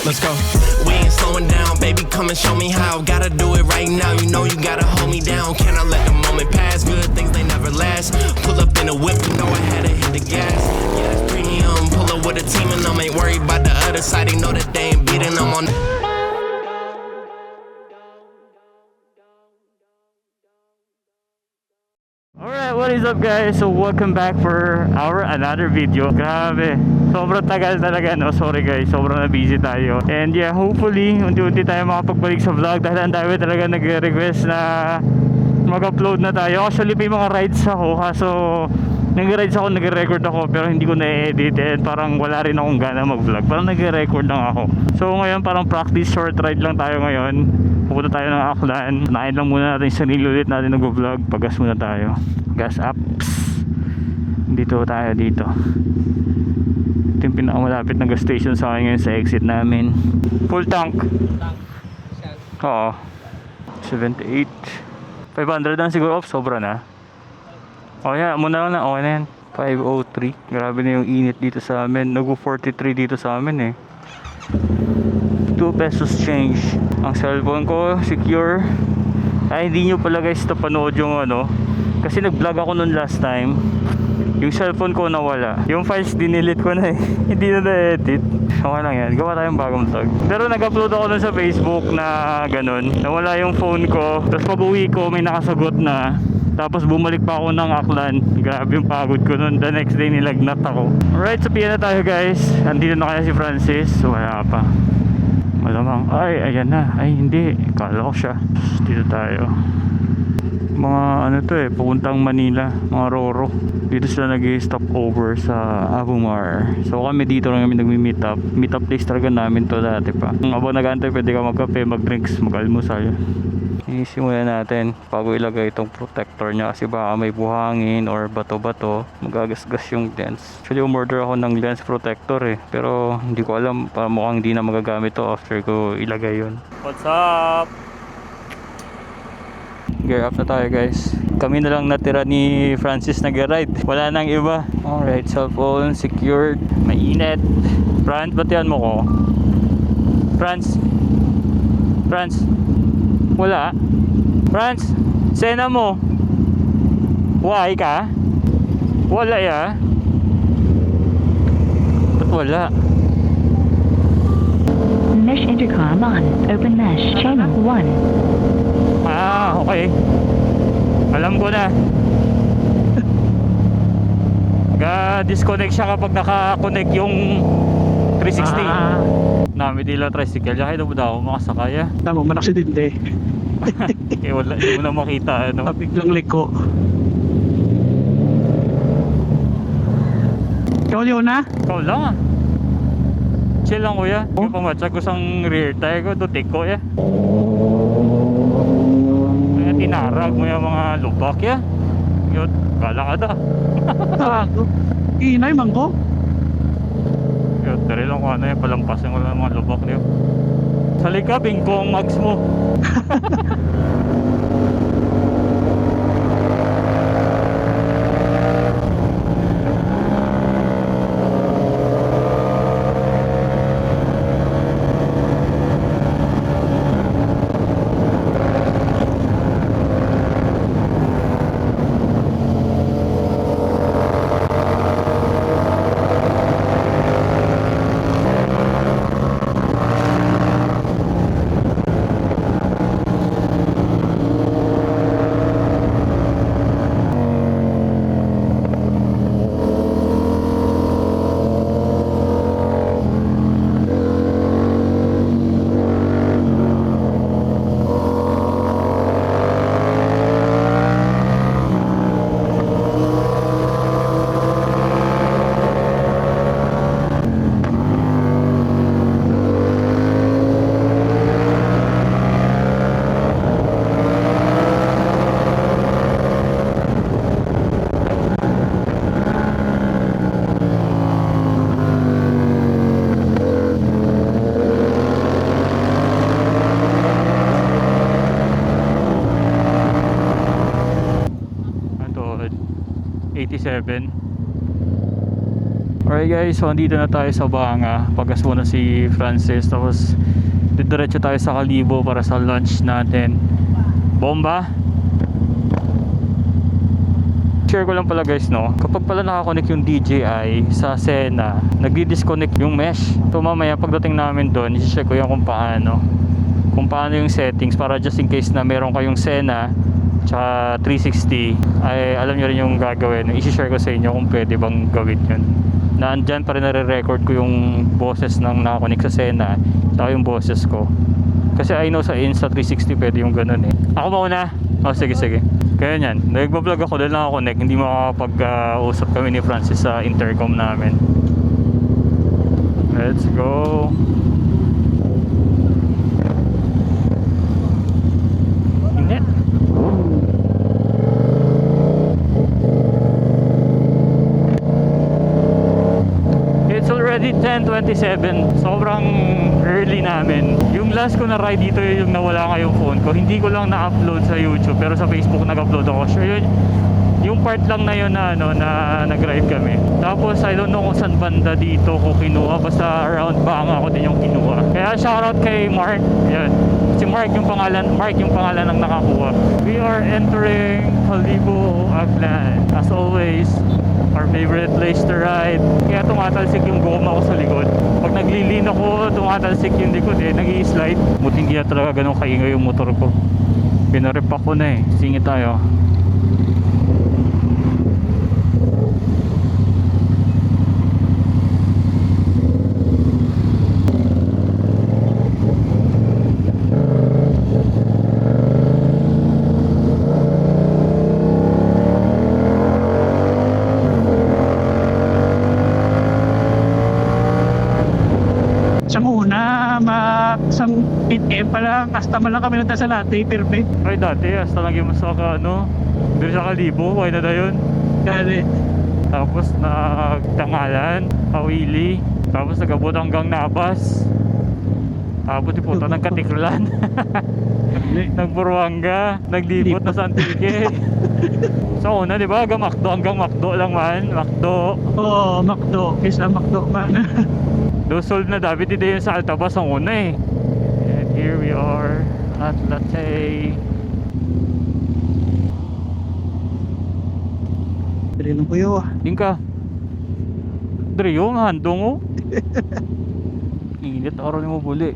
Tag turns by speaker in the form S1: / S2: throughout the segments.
S1: Let's go. We ain't slowing down, baby, come and show me how. Gotta do it right now, you know you gotta hold me down. Can I let the moment pass? Good things, they never last. Pull up in a whip, you know I had to hit the gas. Yeah, that's premium, pull up with a team and them ain't worried about the other side. They know that they ain't beating them on.
S2: Alright, what is up guys? So welcome back for our another video. Grabe, sobrang tagal talaga, no? Sorry guys, sobrang na busy tayo. And yeah, hopefully unti-unti tayo makapagbalik sa vlog dahil ang dami talaga nagre-request na mag-upload na tayo. Actually may mga rides ako, kaso nag-rides ako, nag-record ako pero hindi ko na-edit and parang wala rin akong gana mag-vlog. Parang nag-record lang ako. So ngayon parang practice short ride lang tayo ngayon. Pupunta tayo ng Aklan. Nain lang muna natin yung sarili ulit natin nag-vlog. Pagas muna tayo. Gas up. Dito tayo dito. Ito yung pinakamalapit na gas station sa akin ngayon sa exit namin. Full tank. Oo. 78. 500 lang siguro off. Sobra na. O yan. Muna lang na. Okay na yan. 503. Grabe na yung init dito sa amin. Nag 43 dito sa amin eh. 2 pesos change. Ang cellphone ko secure. Ay hindi nyo pala guys napanood yung ano, kasi nag vlog ako nun last time. Yung cellphone ko nawala. Yung files dinelete ko na eh. Hindi na na-edit. Okay lang yan, gawa tayong bagong vlog. Pero nag-upload ako nun sa Facebook na ganun, nawala yung phone ko. Tapos pag uwi ko may nakasagot na. Tapos bumalik pa ako ng Aklan. Grabe yung pagod ko nun. The next day nilagnat ako. Alright, so piyan na tayo guys. Andito na kaya si Francis. Wala pa. Malamang, ay, ayan na. Ay, hindi. Kala ko siya. Dito tayo. Mga ano to eh, papuntang Manila. Mga Roro. Dito sila nag-stop over sa Abumar. So kami dito lang kami nagmi-meet up. Meet up place talaga namin to dati pa. Habang nag-aantay, pwede ka magkape, mag-drinks, mag-almusal. Isimulan natin bago ilagay itong protector niya kasi baka may buhangin or bato-bato, magagasgas yung lens. Actually umorder ako ng lens protector eh, pero hindi ko alam, mukhang hindi na magagamit to after ko ilagay yun. What's up? Gear up na tayo guys. Kami na lang natira ni Francis nag-ride, wala nang iba. Alright, cellphone secured. Mainit. Franz, batian mo ko. Franz, wala. Franz, sena mo. Why ka? Wala ya. Ba't wala?
S3: Mesh intercom on. Open mesh. Channel 1.
S2: Ah, okay. Alam ko na. Disconnect siya kapag naka-connect yung 360. Nami dila tricycle. Yahay na mo daw makasakaya.
S4: Tama, manaksidente.
S2: Eh wala, hindi mo na makita ano.
S4: Biglang liko. Ikaw yun na?
S2: Ikaw lang ah. Chill lang kuya. Yung pamatsak ko sang rear tire ko, dutik ko ya. Kaya tinarag mo yung mga lubak ya. Yun, kala ka da.
S4: Tago. Inay man ko.
S2: Yun, dari lang ko ano yung palampasin ko lang mga lubak niyo. Sali ka, bingkong mags mo. Alright guys, so andito na tayo sa Banga. Pagkas muna si Francis, tapos diretso tayo sa Kalibo para sa lunch natin. Bomba! Share ko lang pala guys, no, kapag pala nakakonect yung DJI sa Sena, nagdi-disconnect yung mesh. So mamaya pagdating namin doon, isi-check ko yung kung paano yung settings, para just in case na meron kayong Sena tsaka 360, ay alam nyo rin yung gagawin. Isi-share ko sa inyo kung pwede bang gawin yun. Naandyan pa rin nare-record ko yung boses ng nakakonect sa Sena tsaka yung boses ko, kasi I know sa Insta360 pwede yung ganun eh. Ako mauna? Oh sige. Kaya yan, nagbablog ako dahil nakakonect, hindi makakapag-usap kami ni Francis sa intercom namin. Let's go. Init. It's already 10:27. Sobrang early namin. Yung last ko na ride dito yung nawala nga yung phone ko. Hindi ko lang na-upload sa YouTube, pero sa Facebook nag-upload ako. Sure yun. Yung part lang na yun na nag-ride kami. Tapos I don't know kung saan banda dito ko kinuha. Basta around Banga ako din yung kinuha. Kaya shoutout kay Mark. Yan. Si Mark yung pangalan ng nakakuha. We are entering Kalibo, Aklan. As always, our favorite place to ride. Kaya tumatalsik yung goma ko sa likod. Pag naglilin ako, tumatalsik yung likod eh, nag-i-slide. Buti hindi talaga ganun kaingay yung motor ko. Pinarip ako na eh. Singit tayo.
S4: Isang 8 pa lang, hasta man lang kami nunta sa latte, perpe.
S2: Ay dati, hasta lagi mo sa dito sa Kalibo, kaya na yun.
S4: Kaya
S2: Tapos nagtangalan, Kawili, tapos nagabot hanggang Nabas. Tapos ipunta ng Katiklan. Nagburuanga, naglibot na sa Antique. So una, di ba? Hanggang Macdo lang man. Macdo.
S4: Oo, Macdo. Isa Macdo man.
S2: Doon na David, hindi yun sa Altabas ang una eh. And here we are at Latte.
S4: Dali lang kuyo ah.
S2: Dingka. Dari yung handong oh. Init araw ni mo buli.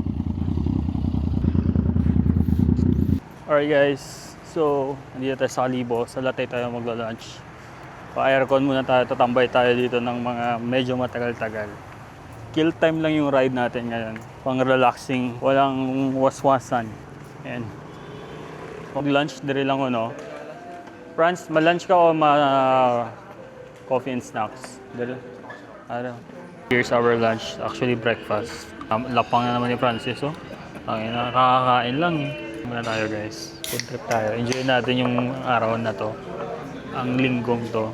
S2: Alright guys, so nandito tayo sa Kalibo. Sa Latte tayo magla-lunch. Pa-aircon muna tayo, tatambay tayo dito ng mga medyo matagal-tagal. Kill time lang yung ride natin ngayon. Pang relaxing, walang waswasan. Ayan. Mag-lunch, dire lang no. Franz, ma-lunch ka o coffee and snacks? Dire. Ano? Here's our lunch, actually breakfast. Lapang na naman ni Francis, oh. Nakakain lang eh. Muna tayo guys. Food trip tayo. Enjoy natin yung araw na to. Ang linggong to.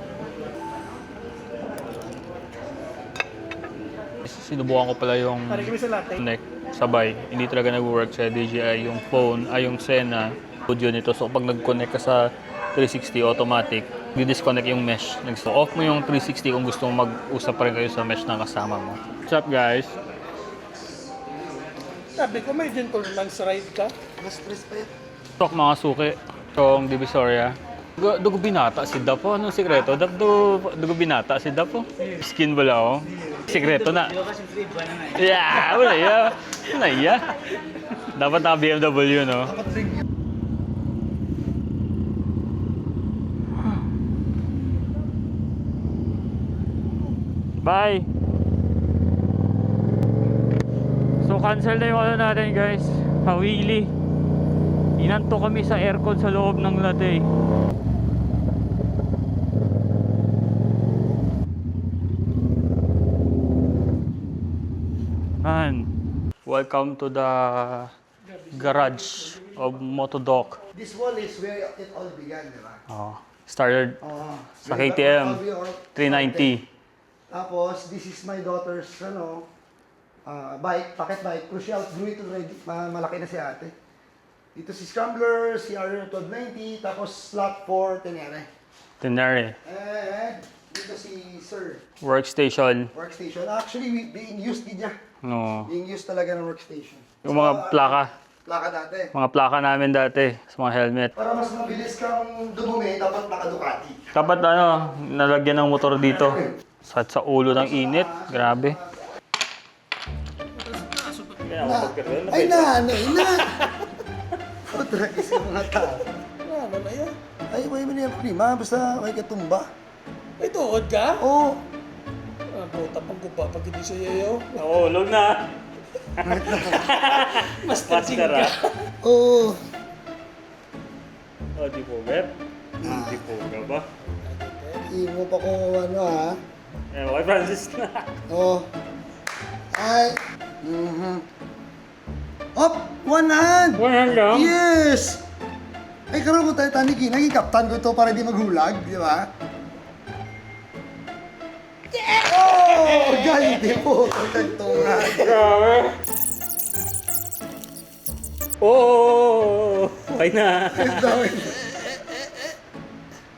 S2: Sinubukan ko pala yung connect sabay. Hindi talaga nag-work sa DJI yung phone, yung Sena audio nito. So pag nag-connect ka sa 360 automatic, di-disconnect yung mesh. So off mo yung 360 kung gusto mo mag-usap pa rin kayo sa mesh na kasama mo. What's up guys?
S5: Sabi ko may gentle lang sa ride ka. Mas stress pa yun.
S2: Talk mga suki. Itong Divisoria. Dugo binata si Dapo. Anong sikreto? Dugo binata si Dapo. Skin bala oh. Sikreto na. Yeah, wala ya. Dapat na BMW no. Bye. So cancel na yung natin guys. Hawili. Inanto kami sa aircon sa loob ng Latte. Man, welcome to the garage of Motodoc.
S5: This wall is where it all began, di ba?
S2: Started sa KTM 390.
S5: Tapos, this is my daughter's bike, pocket bike. Crucial, grew it already. Malaki na si ate. Dito si Scrambler, CR 1290, tapos slot for Tenere.
S2: Tenere.
S5: And Dito si Sir.
S2: Workstation.
S5: Workstation. Actually, being used din niya.
S2: No.
S5: Being used talaga ng workstation.
S2: Yung mga plaka.
S5: Plaka dati.
S2: Mga plaka namin dati sa mga helmet.
S5: Para mas mabilis kang dumumi, dapat naka-Ducati.
S2: Dapat nalagyan ng motor dito. Sakit sa ulo ng init. Grabe.
S5: Ay na! Tragis yung mga tao.
S6: Ano na yan?
S5: Ay, may yan, prima. Basta may katumba.
S6: May tuod ka?
S5: Oo.
S6: Ah, puta pang guba pag hindi sa yayo.
S2: Nahulog na.
S6: Master Ching ka.
S5: Oo.
S2: Oh, di po, Beb. Di po ka ba?
S5: Imo pa ko ano ha.
S2: Eh, kay Francis na.
S5: Oo. Ay. Up! One hand!
S2: One hand lang?
S5: Yes! Ay, karoon ko tayo tanigi. Naging kaptan ko to para di maghulag, di ba? Oh! Galing di po. Tagtungan.
S2: Grabe. Oh! Why na?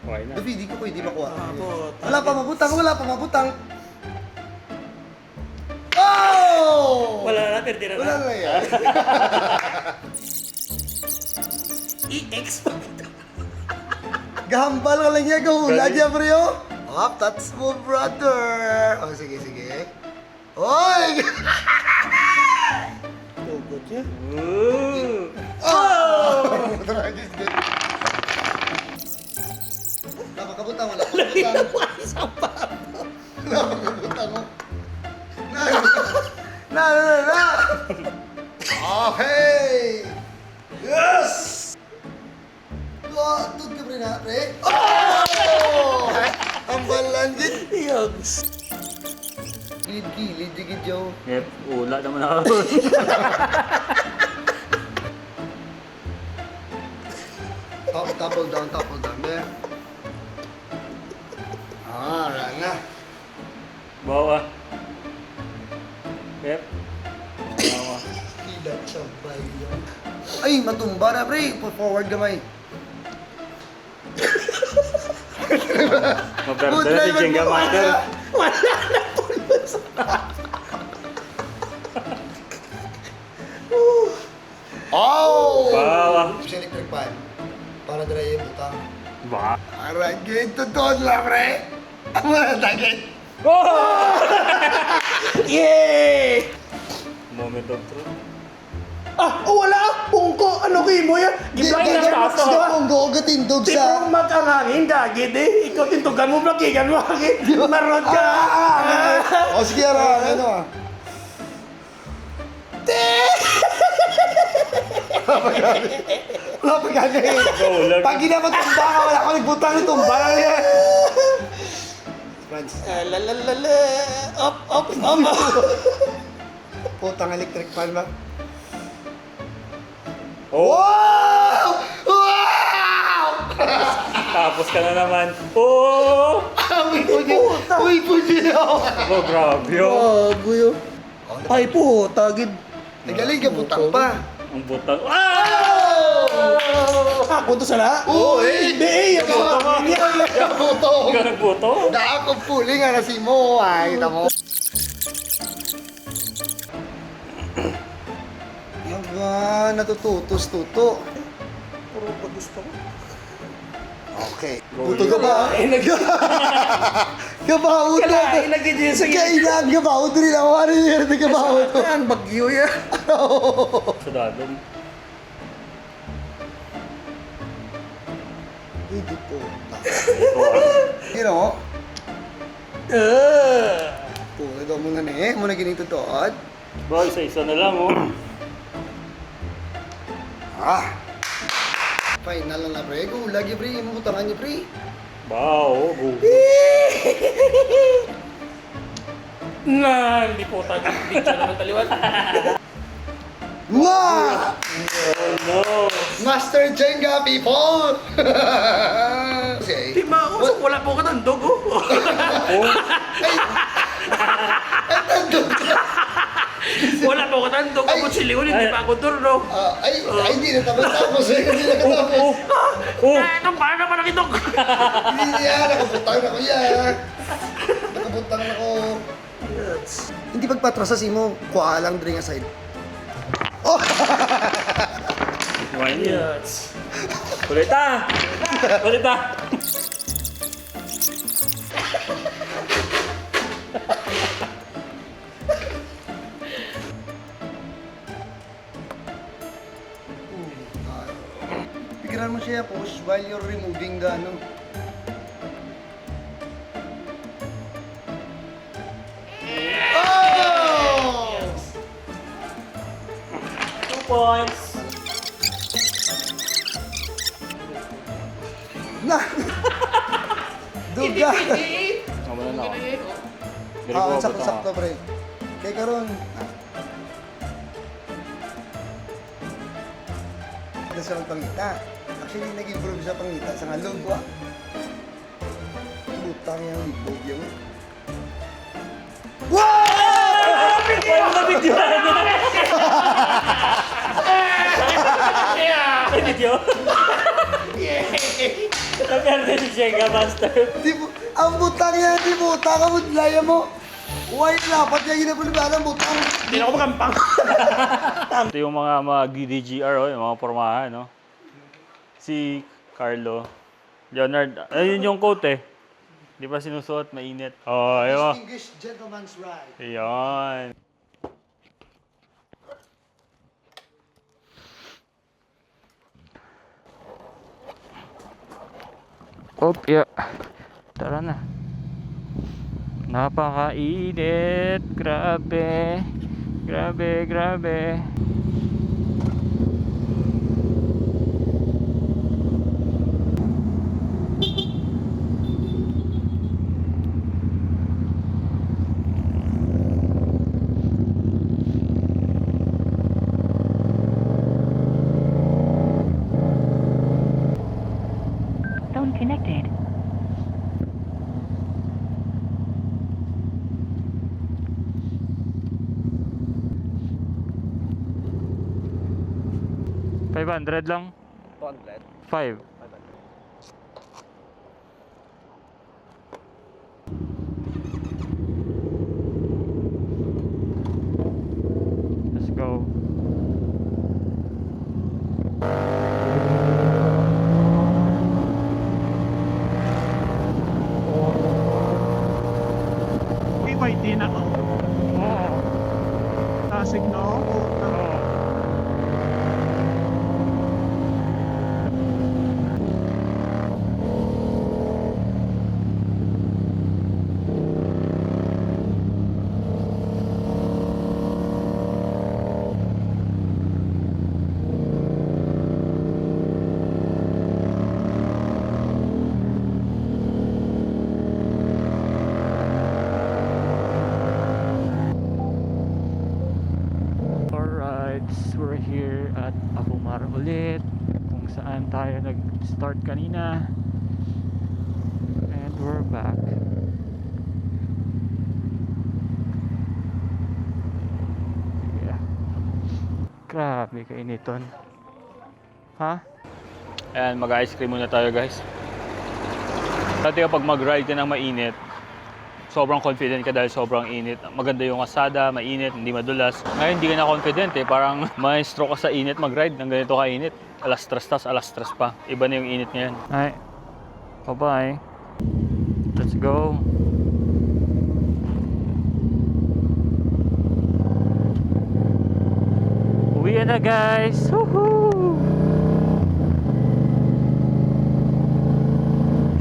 S2: Why na?
S5: David, di ko pwede makuha. Wala pa mabutang. Oh!
S6: Wala na, tira
S5: Wala
S6: na.
S5: na yan.
S6: EX.
S5: Gahambal ka lang yan, gahulag yan, bro. Up, that's mo, brother. Oh, sige. Oy!
S6: Tugot niya.
S5: Oh! Napakabutang, wala pakabutang. Na. Okay! Yes! Tut ka, pre, na, pre. Oh! Ang balangit.
S6: Yogs.
S5: Gilid, digid, Joe.
S2: Yep, ula naman ako.
S5: Topple down, man. Rana.
S2: Bawa. Yep. Bawa.
S5: Ilan siya ba yun? Ay, matumba na, pre. Put forward gamay.
S2: Maperde na si Jenga Master.
S5: Oh!
S2: Bawa.
S5: Sa electric fan. Para dry yung butang.
S2: Ba?
S5: Aragin, totoo lang, pre. Ang mga dagit.
S6: Yay!
S2: Moment of truth.
S6: Ah, wala! Pungko! Ano kayo mo yan? Giblay na taso ha?
S5: Kung go gatindog
S6: Di
S5: sa...
S6: mo mag-angangin, gagid eh. Ikaw tintugan mo, blakigan mo, agit. Marod ka!
S5: O sige, ano ah. Wala pa gani.
S2: Ulag.
S5: Pag ginamatumba ka, wala ko nagbutang ng tumba na yan.
S6: Lalalala. Up.
S5: Putang electric fan ba?
S2: Oh!
S5: Wow!
S2: Tapos ka na naman. Oh!
S5: Uy, puti na ako.
S2: Oh, grabe oh.
S5: Gago yun.
S6: Ay po, tagid.
S5: Nagaling ka butang pa.
S2: Ang butang. Ah!
S6: Ah, punto sa na?
S5: Oo, eh.
S6: Hindi, yung
S5: Gabuto.
S2: Ikaw nagbuto?
S5: Daan ko puli nga na si Mo. Ay, tamo. Yaga, natututos-tuto.
S6: Puro ba gusto ko?
S5: Okay.
S2: Go
S5: Buto ka ba? Gabaho na.
S6: Kalain lagi dyan sa
S5: Kailan gabaho din ako. Ano yun? Gabaho to.
S6: Ang bagyo yan.
S2: Sa dadong.
S5: Hindi po.
S2: Ito ah.
S5: You know? Ito mo nga eh. Muna ginito to.
S2: Bro, isa-isa na lang oh.
S5: Final na pre. Go, lagi pre. Imutangan niyo pre.
S2: Wow, go.
S6: Na, hindi po tagid. Picture naman taliwan.
S5: Nga!
S2: Oh no.
S5: Master Jenga people! Okay.
S6: Di mausap, wala po ka ng dugo.
S2: Oh.
S5: Ay! Ay, nandun ka!
S4: Wala pa ako tandog. Ako siliw, hindi pa ako turno.
S5: Ay, hindi na tapos eh. Hindi na katapos.
S4: Anong paano naman ang ito?
S5: Hindi yan, nakabutang na ko yan. Nakabutang na ko. Hindi pagpatrasa mo, kuha lang drink aside. Oh!
S2: Yes. Kulita! Kulita!
S5: Pigiran mo siya, push while you're removing the ano. Oh!
S2: 2 points!
S5: Na! Duga!
S2: Wala na ako.
S5: Oo, sakto-sakto, pre. Kaya karon. Ito siya ng pangita. Actually, nag-improve siya pangita sa ngalog ko. Butang yung libog yung. Wow!
S2: Wala na video! May video? Nagkarte si Shenga Master.
S5: Di po, ang butang yan, di butang ang budlaya mo. White dapat yung ginapulibaan ang butang.
S4: Hindi na ako makampang.
S2: Ito yung mga DDGR, oh, yung mga pormahan, no? Si Carlo. Leonard, ayun yung coat eh. Di ba sinusuot, mainit. Oh, ayun.
S5: Distinguished gentleman's right.
S2: Ayun. Oh, yeah. Tara na. Napakainit. Grabe. Grabe, grabe.
S3: Phone connected.
S2: $500 lang?
S6: 200.
S2: 5. Let's go.
S4: May white din ako.
S2: Oo.
S4: Tasig no?
S2: Oo. Alright, we're here at Abumar ulit, kung saan tayo nag-start kanina, and we're back. Yeah. Grabe kainiton. Ha? Ayan, mag-ice cream muna tayo guys. Dati kapag mag-ride ka ng mainit, sobrang confident ka dahil sobrang init. Maganda yung kasada, mainit, hindi madulas. Ngayon hindi ka na confident eh. Parang may stroke ka sa init mag-ride ng ganito ka-init. Alas stress tas, alas stress pa. Iba na yung init ngayon. Ay, bye-bye. Let's go. Uwi na guys! Woohoo!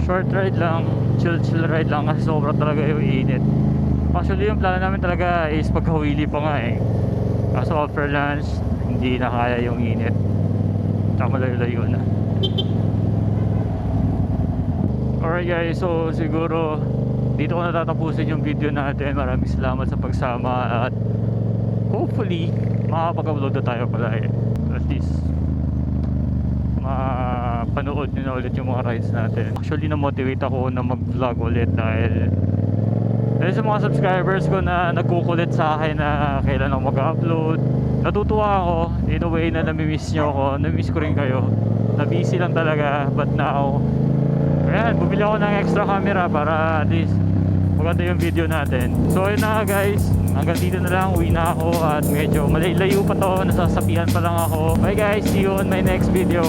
S2: Short ride lang, chill ride lang kasi sobra talaga yung init. Actually yung plano namin talaga is pagkahawili pa nga eh. Kaso after lunch, hindi na kaya yung init. Tsaka malayo-layo na. Alright guys, so siguro dito ko natatapusin yung video natin. Maraming salamat sa pagsama at hopefully makakapag-upload na tayo pala eh. At least mapanood nyo na ulit yung mga rides natin. Actually na-motivate ako na mag-vlog ulit dahil Dahil sa mga subscribers ko na nagkukulit sa akin na kailan ako mag-upload, natutuwa ako in a way na namimiss nyo ako, namimiss ko rin kayo. Na busy lang talaga, but now ayan, bumili ako ng extra camera para at least maganda yung video natin. So ayun na nga guys, hanggang dito na lang, uwi na ako at medyo malayo pa to, nasasapian pa lang ako. Bye guys, see you on my next video.